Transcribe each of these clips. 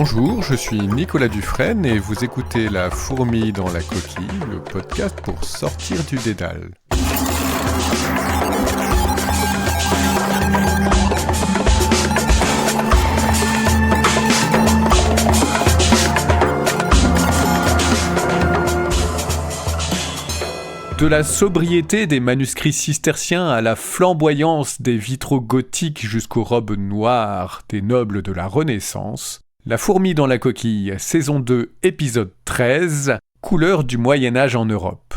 Bonjour, je suis Nicolas Dufresne et vous écoutez La Fourmi dans la Coquille, le podcast pour sortir du dédale. De la sobriété des manuscrits cisterciens à la flamboyance des vitraux gothiques jusqu'aux robes noires des nobles de la Renaissance, La Fourmi dans la Coquille, saison 2, épisode 13, couleurs du Moyen-Âge en Europe.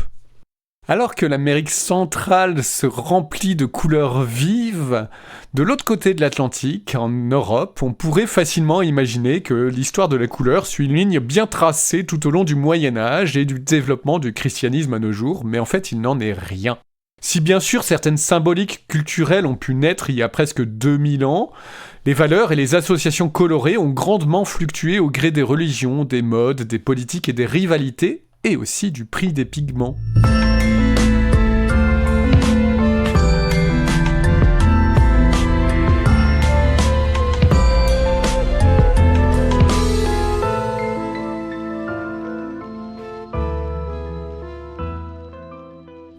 Alors que l'Amérique centrale se remplit de couleurs vives, de l'autre côté de l'Atlantique, en Europe, on pourrait facilement imaginer que l'histoire de la couleur suit une ligne bien tracée tout au long du Moyen-Âge et du développement du christianisme à nos jours, mais en fait il n'en est rien. Si bien sûr certaines symboliques culturelles ont pu naître il y a presque 2000 ans, les valeurs et les associations colorées ont grandement fluctué au gré des religions, des modes, des politiques et des rivalités, et aussi du prix des pigments.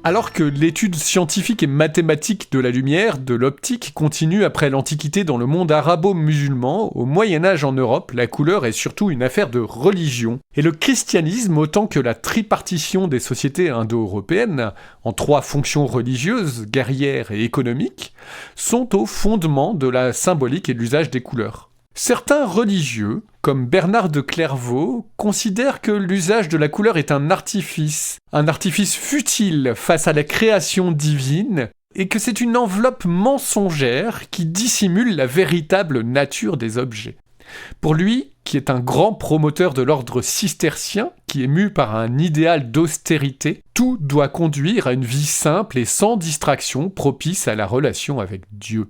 Alors que l'étude scientifique et mathématique de la lumière, de l'optique, continue après l'Antiquité dans le monde arabo-musulman, au Moyen-Âge en Europe, la couleur est surtout une affaire de religion. Et le christianisme, autant que la tripartition des sociétés indo-européennes, en 3 fonctions religieuses, guerrières et économiques, sont au fondement de la symbolique et de l'usage des couleurs. Certains religieux, comme Bernard de Clairvaux, considèrent que l'usage de la couleur est un artifice futile face à la création divine, et que c'est une enveloppe mensongère qui dissimule la véritable nature des objets. Pour lui, qui est un grand promoteur de l'ordre cistercien, qui est mu par un idéal d'austérité, tout doit conduire à une vie simple et sans distraction propice à la relation avec Dieu.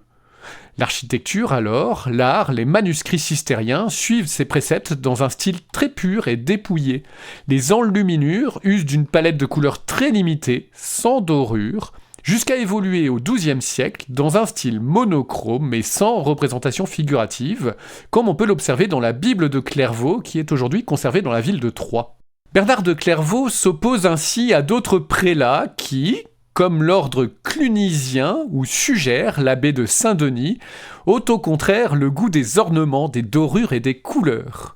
L'architecture alors, l'art, les manuscrits cistériens suivent ces préceptes dans un style très pur et dépouillé. Les enluminures usent d'une palette de couleurs très limitée, sans dorure, jusqu'à évoluer au XIIe siècle dans un style monochrome mais sans représentation figurative, comme on peut l'observer dans la Bible de Clairvaux qui est aujourd'hui conservée dans la ville de Troyes. Bernard de Clairvaux s'oppose ainsi à d'autres prélats qui, comme l'ordre clunisien ou suggère l'abbé de Saint-Denis, ont au contraire le goût des ornements, des dorures et des couleurs.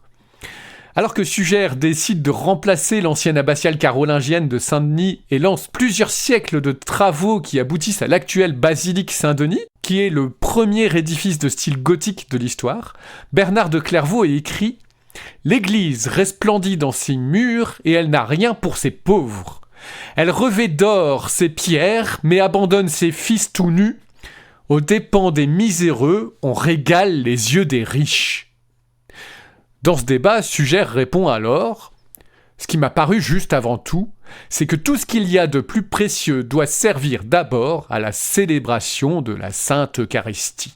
Alors que Suger décide de remplacer l'ancienne abbatiale carolingienne de Saint-Denis et lance plusieurs siècles de travaux qui aboutissent à l'actuelle basilique Saint-Denis, qui est le premier édifice de style gothique de l'histoire, Bernard de Clairvaux écrit « L'église resplendit dans ses murs et elle n'a rien pour ses pauvres. Elle revêt d'or ses pierres, mais abandonne ses fils tout nus. Aux dépens des miséreux, on régale les yeux des riches. » Dans ce débat, Suger répond alors « Ce qui m'a paru juste avant tout, c'est que tout ce qu'il y a de plus précieux doit servir d'abord à la célébration de la Sainte Eucharistie. »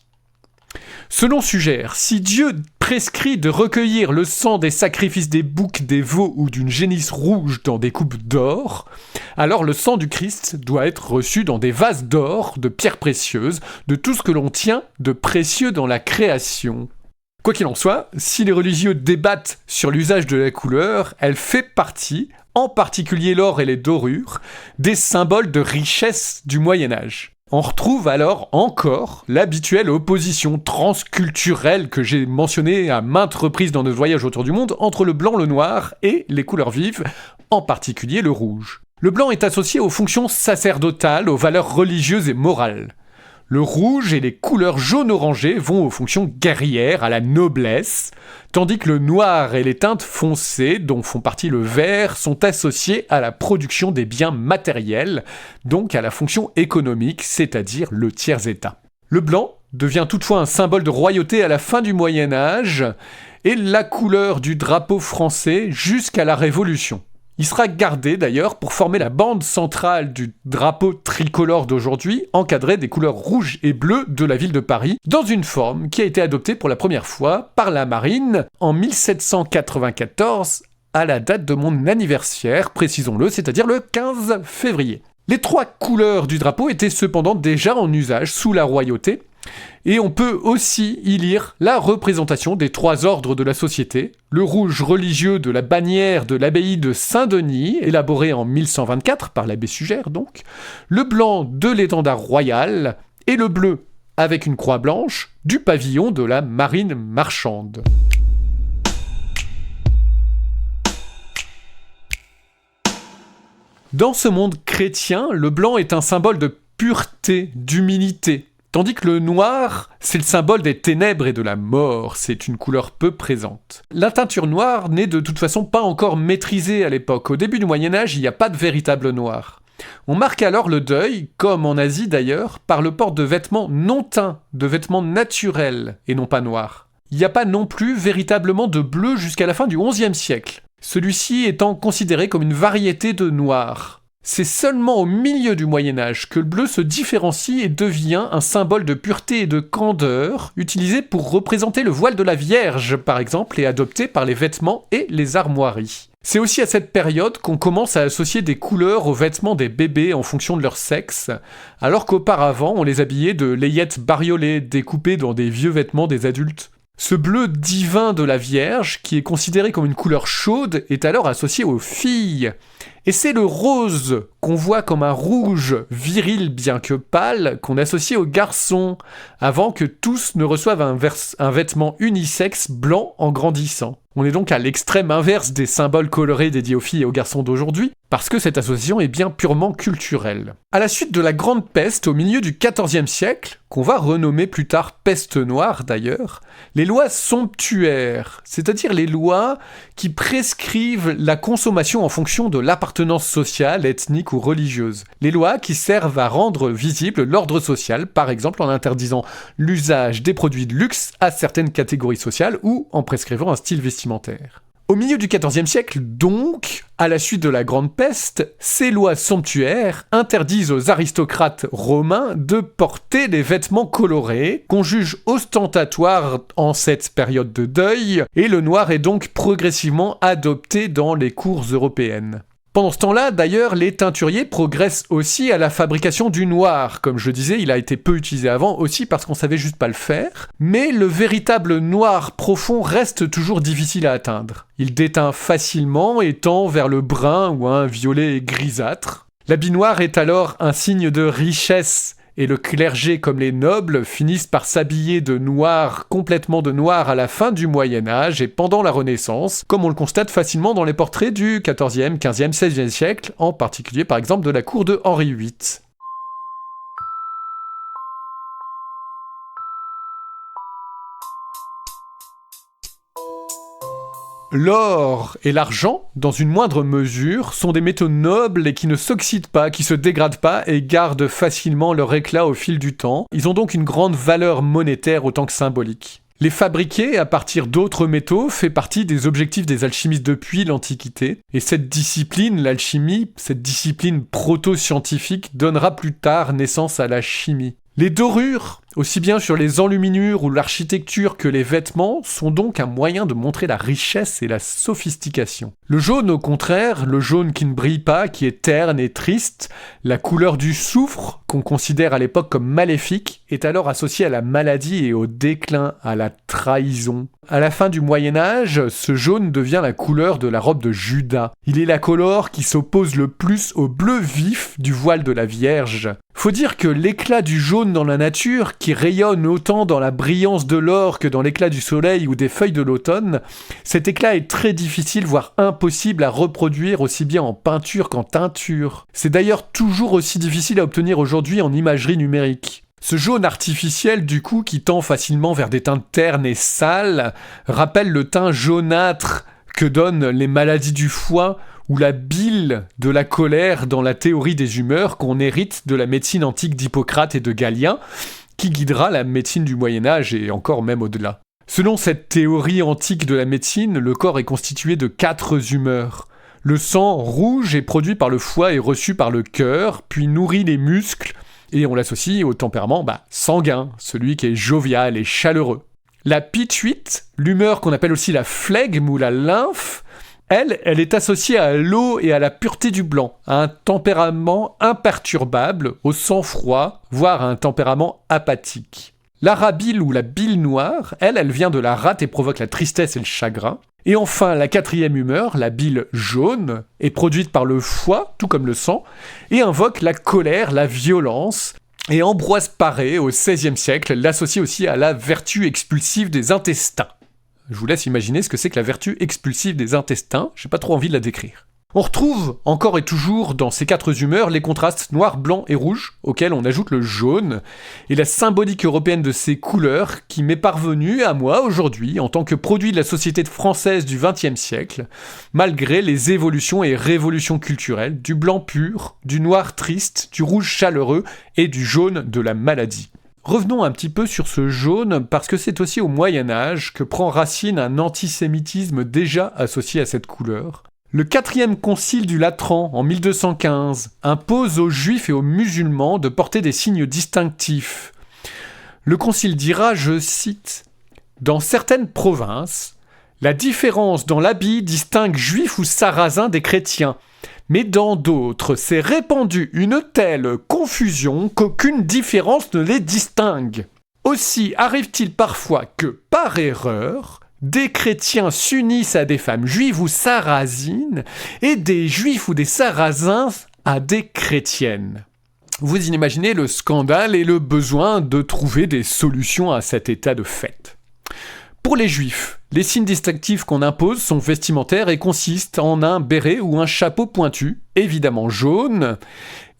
Selon Suger, si Dieu prescrit de recueillir le sang des sacrifices des boucs, des veaux ou d'une génisse rouge dans des coupes d'or, alors le sang du Christ doit être reçu dans des vases d'or, de pierres précieuses, de tout ce que l'on tient de précieux dans la création. Quoi qu'il en soit, si les religieux débattent sur l'usage de la couleur, elle fait partie, en particulier l'or et les dorures, des symboles de richesse du Moyen-Âge. On retrouve alors encore l'habituelle opposition transculturelle que j'ai mentionnée à maintes reprises dans nos voyages autour du monde entre le blanc, le noir et les couleurs vives, en particulier le rouge. Le blanc est associé aux fonctions sacerdotales, aux valeurs religieuses et morales. Le rouge et les couleurs jaune-orangé vont aux fonctions guerrières, à la noblesse, tandis que le noir et les teintes foncées, dont font partie le vert, sont associés à la production des biens matériels, donc à la fonction économique, c'est-à-dire le tiers-état. Le blanc devient toutefois un symbole de royauté à la fin du Moyen-Âge et la couleur du drapeau français jusqu'à la Révolution. Il sera gardé d'ailleurs pour former la bande centrale du drapeau tricolore d'aujourd'hui, encadré des couleurs rouges et bleues de la ville de Paris, dans une forme qui a été adoptée pour la première fois par la marine en 1794, à la date de mon anniversaire, précisons-le, c'est-à-dire le 15 février. Les 3 couleurs du drapeau étaient cependant déjà en usage sous la royauté, Et on peut aussi y lire la représentation des 3 ordres de la société, le rouge religieux de la bannière de l'abbaye de Saint-Denis, élaboré en 1124 par l'abbé Sugère donc, le blanc de l'étendard royal, et le bleu, avec une croix blanche, du pavillon de la marine marchande. Dans ce monde chrétien, le blanc est un symbole de pureté, d'humilité, tandis que le noir, c'est le symbole des ténèbres et de la mort, c'est une couleur peu présente. La teinture noire n'est de toute façon pas encore maîtrisée à l'époque. Au début du Moyen-Âge, il n'y a pas de véritable noir. On marque alors le deuil, comme en Asie d'ailleurs, par le port de vêtements non teints, de vêtements naturels et non pas noirs. Il n'y a pas non plus véritablement de bleu jusqu'à la fin du XIe siècle, celui-ci étant considéré comme une variété de noir. C'est seulement au milieu du Moyen-Âge que le bleu se différencie et devient un symbole de pureté et de candeur, utilisé pour représenter le voile de la Vierge, par exemple, et adopté par les vêtements et les armoiries. C'est aussi à cette période qu'on commence à associer des couleurs aux vêtements des bébés en fonction de leur sexe, alors qu'auparavant on les habillait de layettes bariolées, découpées dans des vieux vêtements des adultes. Ce bleu divin de la Vierge, qui est considéré comme une couleur chaude, est alors associé aux filles. Et c'est le rose, qu'on voit comme un rouge viril bien que pâle, qu'on associe aux garçons, avant que tous ne reçoivent un vêtement unisexe blanc en grandissant. On est donc à l'extrême inverse des symboles colorés dédiés aux filles et aux garçons d'aujourd'hui, parce que cette association est bien purement culturelle. À la suite de la Grande Peste, au milieu du XIVe siècle, qu'on va renommer plus tard peste noire d'ailleurs, les lois somptuaires, c'est-à-dire les lois qui prescrivent la consommation en fonction de l'appartenance sociale, ethnique ou religieuse. Les lois qui servent à rendre visible l'ordre social, par exemple en interdisant l'usage des produits de luxe à certaines catégories sociales ou en prescrivant un style vestimentaire. Au milieu du XIVe siècle, donc, à la suite de la Grande Peste, ces lois somptuaires interdisent aux aristocrates romains de porter des vêtements colorés, qu'on juge ostentatoires en cette période de deuil, et le noir est donc progressivement adopté dans les cours européennes. Pendant ce temps-là, d'ailleurs, les teinturiers progressent aussi à la fabrication du noir. Comme je disais, il a été peu utilisé avant, aussi parce qu'on savait juste pas le faire. Mais le véritable noir profond reste toujours difficile à atteindre. Il déteint facilement et tend vers le brun ou un violet grisâtre. L'habit noir est alors un signe de richesse, et le clergé comme les nobles finissent par s'habiller de noir, complètement de noir à la fin du Moyen-Âge et pendant la Renaissance, comme on le constate facilement dans les portraits du XIVe, XVe, XVIe siècle, en particulier par exemple de la cour de Henri VIII. L'or et l'argent, dans une moindre mesure, sont des métaux nobles et qui ne s'oxydent pas, qui se dégradent pas et gardent facilement leur éclat au fil du temps. Ils ont donc une grande valeur monétaire autant que symbolique. Les fabriquer à partir d'autres métaux fait partie des objectifs des alchimistes depuis l'Antiquité. Et cette discipline, l'alchimie, cette discipline proto-scientifique, donnera plus tard naissance à la chimie. Les dorures, aussi bien sur les enluminures ou l'architecture que les vêtements, sont donc un moyen de montrer la richesse et la sophistication. Le jaune, au contraire, le jaune qui ne brille pas, qui est terne et triste, la couleur du soufre, qu'on considère à l'époque comme maléfique, est alors associée à la maladie et au déclin, à la trahison. À la fin du Moyen-Âge, ce jaune devient la couleur de la robe de Judas. Il est la couleur qui s'oppose le plus au bleu vif du voile de la Vierge. Faut dire que l'éclat du jaune dans la nature, qui rayonne autant dans la brillance de l'or que dans l'éclat du soleil ou des feuilles de l'automne, cet éclat est très difficile, voire impossible à reproduire aussi bien en peinture qu'en teinture. C'est d'ailleurs toujours aussi difficile à obtenir aujourd'hui en imagerie numérique. Ce jaune artificiel, du coup, qui tend facilement vers des teintes ternes et sales, rappelle le teint jaunâtre que donnent les maladies du foie ou la bile de la colère dans la théorie des humeurs qu'on hérite de la médecine antique d'Hippocrate et de Galien, qui guidera la médecine du Moyen-Âge et encore même au-delà. Selon cette théorie antique de la médecine, le corps est constitué de 4 humeurs. Le sang rouge est produit par le foie et reçu par le cœur, puis nourrit les muscles, et on l'associe au tempérament sanguin, celui qui est jovial et chaleureux. La pituite, l'humeur qu'on appelle aussi la flegme ou la lymphe, elle est associée à l'eau et à la pureté du blanc, à un tempérament imperturbable, au sang-froid, voire à un tempérament apathique. La rabile ou la bile noire, elle vient de la rate et provoque la tristesse et le chagrin. Et enfin, la quatrième humeur, la bile jaune, est produite par le foie, tout comme le sang, et invoque la colère, la violence. Et Ambroise Paré, au XVIe siècle, l'associe aussi à la vertu expulsive des intestins. Je vous laisse imaginer ce que c'est que la vertu expulsive des intestins, j'ai pas trop envie de la décrire. On retrouve encore et toujours dans ces quatre humeurs les contrastes noir, blanc et rouge, auxquels on ajoute le jaune, et la symbolique européenne de ces couleurs qui m'est parvenue à moi aujourd'hui en tant que produit de la société française du XXe siècle, malgré les évolutions et révolutions culturelles du blanc pur, du noir triste, du rouge chaleureux et du jaune de la maladie. Revenons un petit peu sur ce jaune, parce que c'est aussi au Moyen-Âge que prend racine un antisémitisme déjà associé à cette couleur. Le 4e concile du Latran, en 1215, impose aux juifs et aux musulmans de porter des signes distinctifs. Le concile dira, je cite, « Dans certaines provinces, la différence dans l'habit distingue juifs ou sarrasins des chrétiens, mais dans d'autres, s'est répandue une telle confusion qu'aucune différence ne les distingue. Aussi arrive-t-il parfois que, par erreur, des chrétiens s'unissent à des femmes juives ou sarrasines, et des juifs ou des sarrasins à des chrétiennes. » Vous imaginez le scandale et le besoin de trouver des solutions à cet état de fait. Pour les juifs, les signes distinctifs qu'on impose sont vestimentaires et consistent en un béret ou un chapeau pointu, évidemment jaune,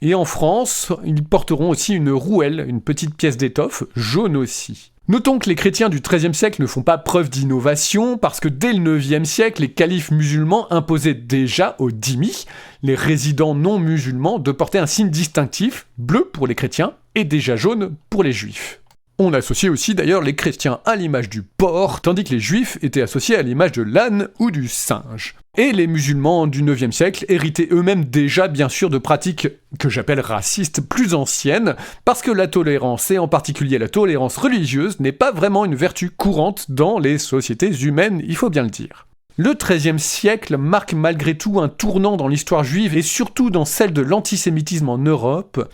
et en France, ils porteront aussi une rouelle, une petite pièce d'étoffe, jaune aussi. Notons que les chrétiens du XIIIe siècle ne font pas preuve d'innovation parce que dès le IXe siècle, les califes musulmans imposaient déjà aux dhimmis, les résidents non musulmans, de porter un signe distinctif, bleu pour les chrétiens et déjà jaune pour les juifs. On associait aussi d'ailleurs les chrétiens à l'image du porc, tandis que les juifs étaient associés à l'image de l'âne ou du singe. Et les musulmans du IXe siècle héritaient eux-mêmes déjà bien sûr de pratiques que j'appelle racistes plus anciennes, parce que la tolérance, et en particulier la tolérance religieuse, n'est pas vraiment une vertu courante dans les sociétés humaines, il faut bien le dire. Le XIIIe siècle marque malgré tout un tournant dans l'histoire juive et surtout dans celle de l'antisémitisme en Europe.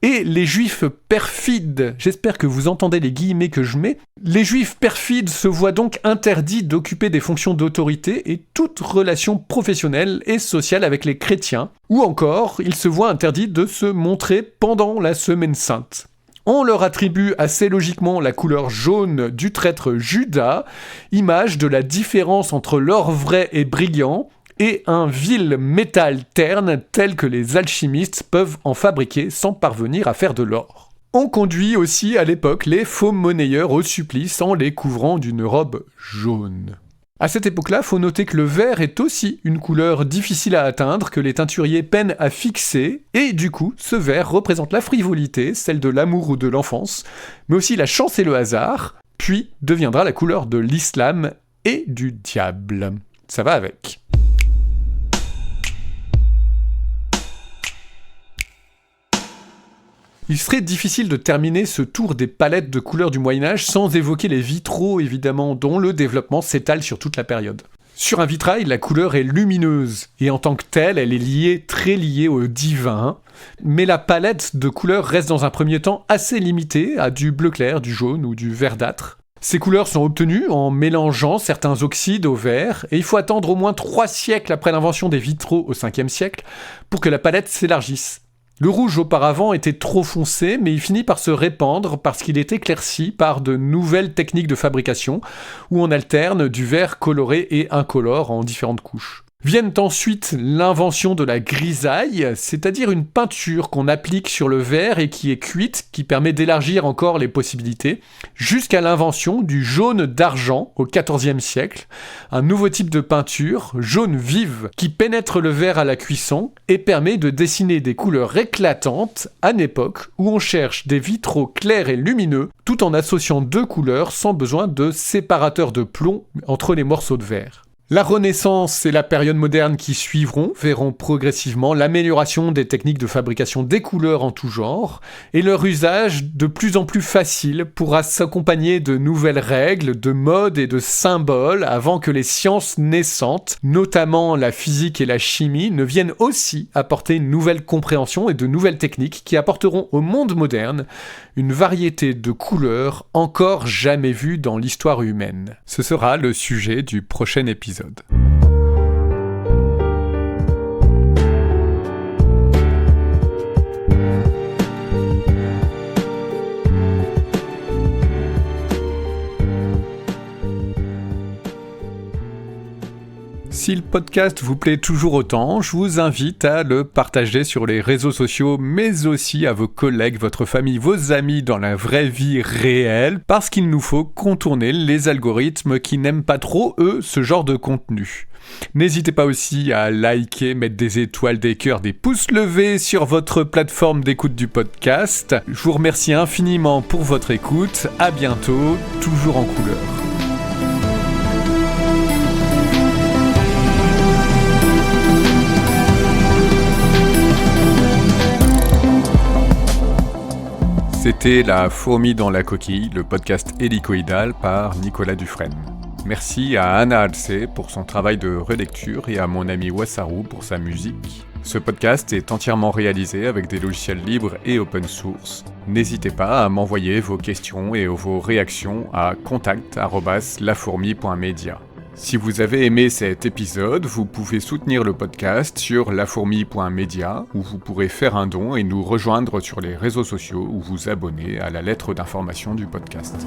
Et les juifs perfides, j'espère que vous entendez les guillemets que je mets, les juifs perfides se voient donc interdits d'occuper des fonctions d'autorité et toute relation professionnelle et sociale avec les chrétiens, ou encore ils se voient interdits de se montrer pendant la Semaine Sainte. On leur attribue assez logiquement la couleur jaune du traître Judas, image de la différence entre l'or vrai et brillant, et un vil métal terne tel que les alchimistes peuvent en fabriquer sans parvenir à faire de l'or. On conduit aussi à l'époque les faux monnayeurs au supplice en les couvrant d'une robe jaune. À cette époque-là, faut noter que le vert est aussi une couleur difficile à atteindre, que les teinturiers peinent à fixer, et du coup, ce vert représente la frivolité, celle de l'amour ou de l'enfance, mais aussi la chance et le hasard, puis deviendra la couleur de l'islam et du diable. Ça va avec. Il serait difficile de terminer ce tour des palettes de couleurs du Moyen-Âge sans évoquer les vitraux, évidemment, dont le développement s'étale sur toute la période. Sur un vitrail, la couleur est lumineuse, et en tant que telle, elle est très liée au divin, mais la palette de couleurs reste dans un premier temps assez limitée à du bleu clair, du jaune ou du verdâtre. Ces couleurs sont obtenues en mélangeant certains oxydes au vert, et il faut attendre au moins 3 siècles après l'invention des vitraux au 5e siècle pour que la palette s'élargisse. Le rouge auparavant était trop foncé, mais il finit par se répandre parce qu'il est éclairci par de nouvelles techniques de fabrication où on alterne du vert coloré et incolore en différentes couches. Viennent ensuite l'invention de la grisaille, c'est-à-dire une peinture qu'on applique sur le verre et qui est cuite, qui permet d'élargir encore les possibilités, jusqu'à l'invention du jaune d'argent au XIVe siècle, un nouveau type de peinture, jaune vive, qui pénètre le verre à la cuisson et permet de dessiner des couleurs éclatantes à une époque où on cherche des vitraux clairs et lumineux, tout en associant 2 couleurs sans besoin de séparateur de plomb entre les morceaux de verre. La Renaissance et la période moderne qui suivront verront progressivement l'amélioration des techniques de fabrication des couleurs en tout genre, et leur usage de plus en plus facile pourra s'accompagner de nouvelles règles, de modes et de symboles avant que les sciences naissantes, notamment la physique et la chimie, ne viennent aussi apporter une nouvelle compréhension et de nouvelles techniques qui apporteront au monde moderne une variété de couleurs encore jamais vues dans l'histoire humaine. Ce sera le sujet du prochain épisode. Si le podcast vous plaît toujours autant, je vous invite à le partager sur les réseaux sociaux, mais aussi à vos collègues, votre famille, vos amis dans la vraie vie réelle, parce qu'il nous faut contourner les algorithmes qui n'aiment pas trop, eux, ce genre de contenu. N'hésitez pas aussi à liker, mettre des étoiles, des cœurs, des pouces levés sur votre plateforme d'écoute du podcast. Je vous remercie infiniment pour votre écoute. À bientôt, toujours en couleur. C'était La fourmi dans la coquille, le podcast hélicoïdal par Nicolas Dufresne. Merci à Anna Alcé pour son travail de relecture et à mon ami Wassaru pour sa musique. Ce podcast est entièrement réalisé avec des logiciels libres et open source. N'hésitez pas à m'envoyer vos questions et vos réactions à contact@lafourmi.media. Si vous avez aimé cet épisode, vous pouvez soutenir le podcast sur lafourmi.media où vous pourrez faire un don et nous rejoindre sur les réseaux sociaux ou vous abonner à la lettre d'information du podcast.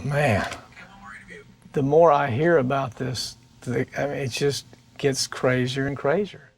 Man, the more I hear about this, it just gets crazier and crazier.